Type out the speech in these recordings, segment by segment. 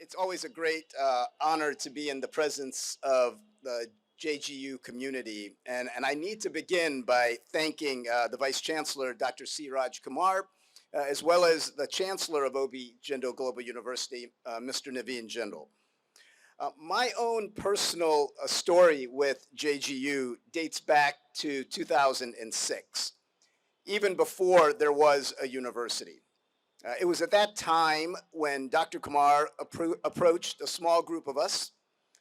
It's always a great honor to be in the presence of the JGU community. And I need to begin by thanking the Vice Chancellor, Dr. C. Raj Kumar, as well as the Chancellor of OB Jindal Global University, Mr. Naveen Jindal. My own personal story with JGU dates back to 2006, even before there was a university. It was at that time when Dr. Kumar approached a small group of us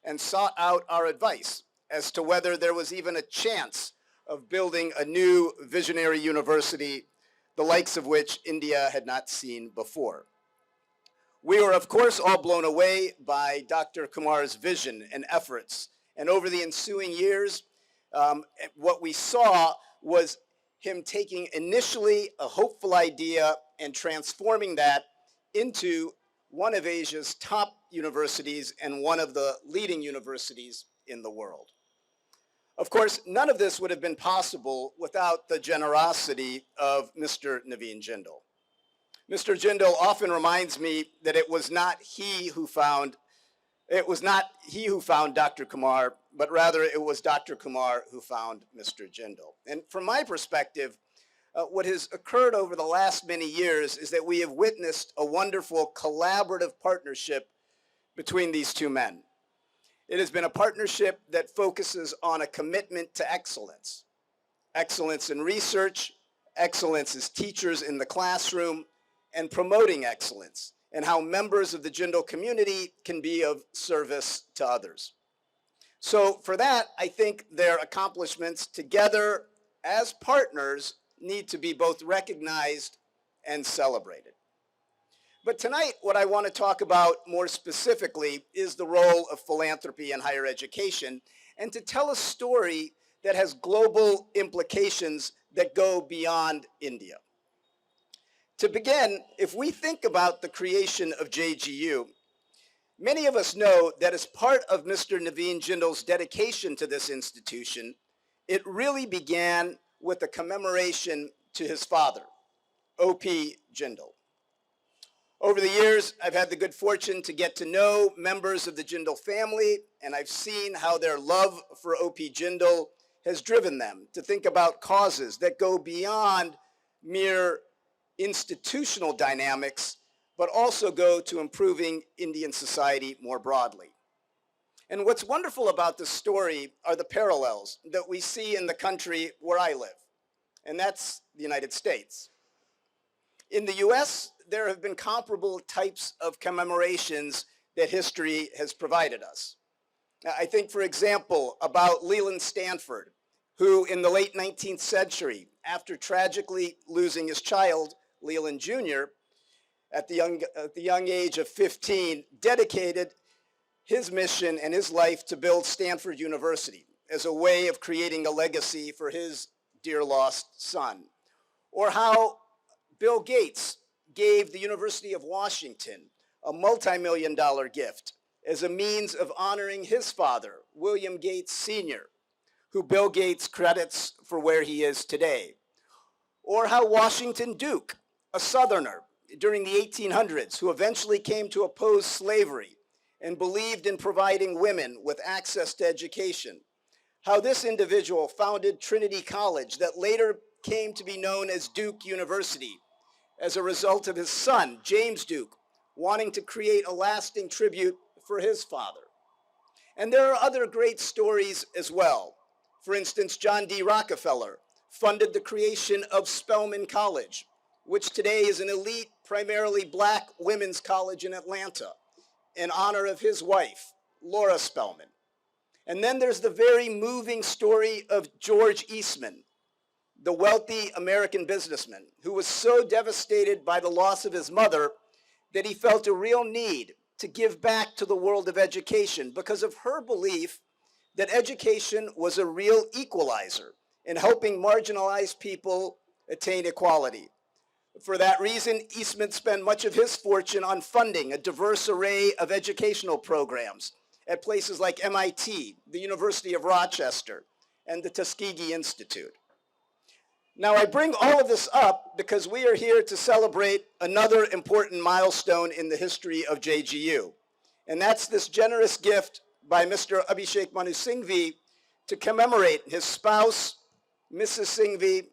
and sought out our advice as to whether there was even a chance of building a new visionary university, the likes of which India had not seen before. We were, of course, all blown away by Dr. Kumar's vision and efforts. And over the ensuing years, what we saw was him taking initially a hopeful idea and transforming that into one of Asia's top universities and one of the leading universities in the world. Of course, none of this would have been possible without the generosity of Mr. Naveen Jindal. Mr. Jindal often reminds me that it was not he who found Dr. Kumar, but rather it was Dr. Kumar who found Mr. Jindal. And from my perspective, what has occurred over the last many years is that we have witnessed a wonderful collaborative partnership between these two men. It has been a partnership that focuses on a commitment to excellence. Excellence in research, excellence as teachers in the classroom, and promoting excellence, and how members of the Jindal community can be of service to others. So for that, I think their accomplishments together as partners need to be both recognized and celebrated. But tonight, what I want to talk about more specifically is the role of philanthropy in higher education, and to tell a story that has global implications that go beyond India. To begin, if we think about the creation of JGU, many of us know that as part of Mr. Naveen Jindal's dedication to this institution, it really began with a commemoration to his father, O.P. Jindal. Over the years, I've had the good fortune to get to know members of the Jindal family, and I've seen how their love for O.P. Jindal has driven them to think about causes that go beyond mere institutional dynamics, but also go to improving Indian society more broadly. And what's wonderful about this story are the parallels that we see in the country where I live, and that's the United States. In the US, there have been comparable types of commemorations that history has provided us. I think, for example, about Leland Stanford, who in the late 19th century, after tragically losing his child, Leland Jr., at the young age of 15, dedicated his mission and his life to build Stanford University as a way of creating a legacy for his dear lost son. Or how Bill Gates gave the University of Washington a multi-million-dollar gift as a means of honoring his father, William Gates Sr., who Bill Gates credits for where he is today. Or how Washington Duke, a Southerner during the 1800s who eventually came to oppose slavery and believed in providing women with access to education, how this individual founded Trinity College that later came to be known as Duke University as a result of his son, James Duke, wanting to create a lasting tribute for his father. And there are other great stories as well. For instance, John D. Rockefeller funded the creation of Spelman College, which today is an elite, primarily Black women's college in Atlanta, in honor of his wife, Laura Spelman. And then there's the very moving story of George Eastman, the wealthy American businessman who was so devastated by the loss of his mother that he felt a real need to give back to the world of education because of her belief that education was a real equalizer in helping marginalized people attain equality. For that reason, Eastman spent much of his fortune on funding a diverse array of educational programs at places like MIT, the University of Rochester, and the Tuskegee Institute. Now, I bring all of this up because we are here to celebrate another important milestone in the history of JGU, And that's this generous gift by Mr. Abhishek Manu Singhvi to commemorate his spouse, Mrs. Singhvi,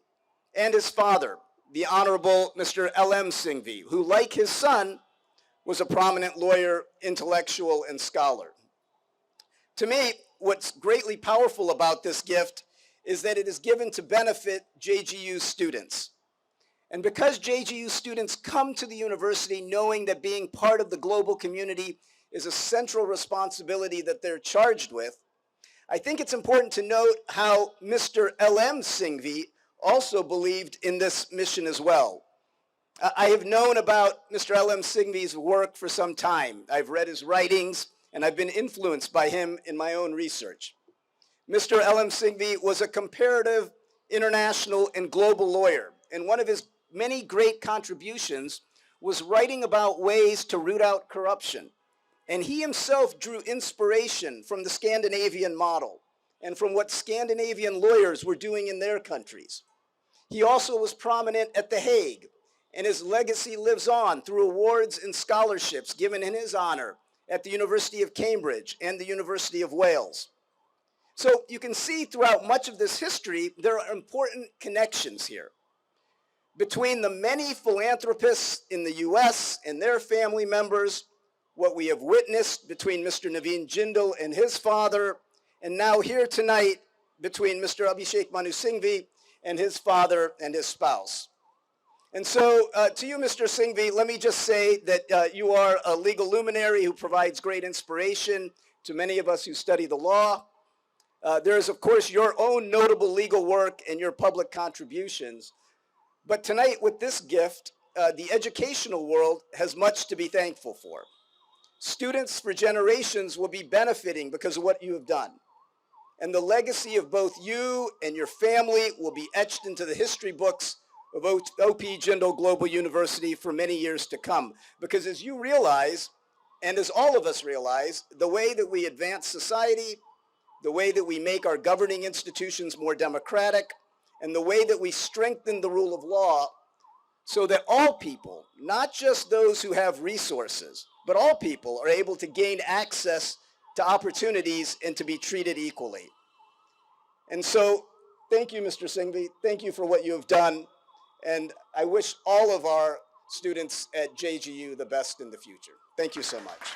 and his father, the Honorable Mr. L.M. Singhvi, who, like his son, was a prominent lawyer, intellectual, and scholar. To me, what's greatly powerful about this gift is that it is given to benefit JGU students. And because JGU students come to the university knowing that being part of the global community is a central responsibility that they're charged with, I think it's important to note how Mr. L.M. Singhvi also believed in this mission as well. I have known about Mr. L.M. Singhvi's work for some time. I've read his writings, and I've been influenced by him in my own research. Mr. L.M. Singhvi was a comparative, international, and global lawyer, and one of his many great contributions was writing about ways to root out corruption. And he himself drew inspiration from the Scandinavian model and from what Scandinavian lawyers were doing in their countries. He also was prominent at The Hague, and his legacy lives on through awards and scholarships given in his honor at the University of Cambridge and the University of Wales. So you can see throughout much of this history, there are important connections here between the many philanthropists in the US and their family members, what we have witnessed between Mr. Naveen Jindal and his father, and now here tonight between Mr. Abhishek Manu Singhvi and his father and his spouse. And so to you, Mr. Singhvi, let me just say that you are a legal luminary who provides great inspiration to many of us who study the law. There is, of course, your own notable legal work and your public contributions. But tonight, with this gift, the educational world has much to be thankful for. Students for generations will be benefiting because of what you have done. And the legacy of both you and your family will be etched into the history books of O.P. Jindal Global University for many years to come. Because as you realize, and as all of us realize, the way that we advance society, the way that we make our governing institutions more democratic, and the way that we strengthen the rule of law so that all people, not just those who have resources, but all people are able to gain access to opportunities and to be treated equally. And so, thank you, Mr. Singhvi. Thank you for what you have done. And I wish all of our students at JGU the best in the future. Thank you so much.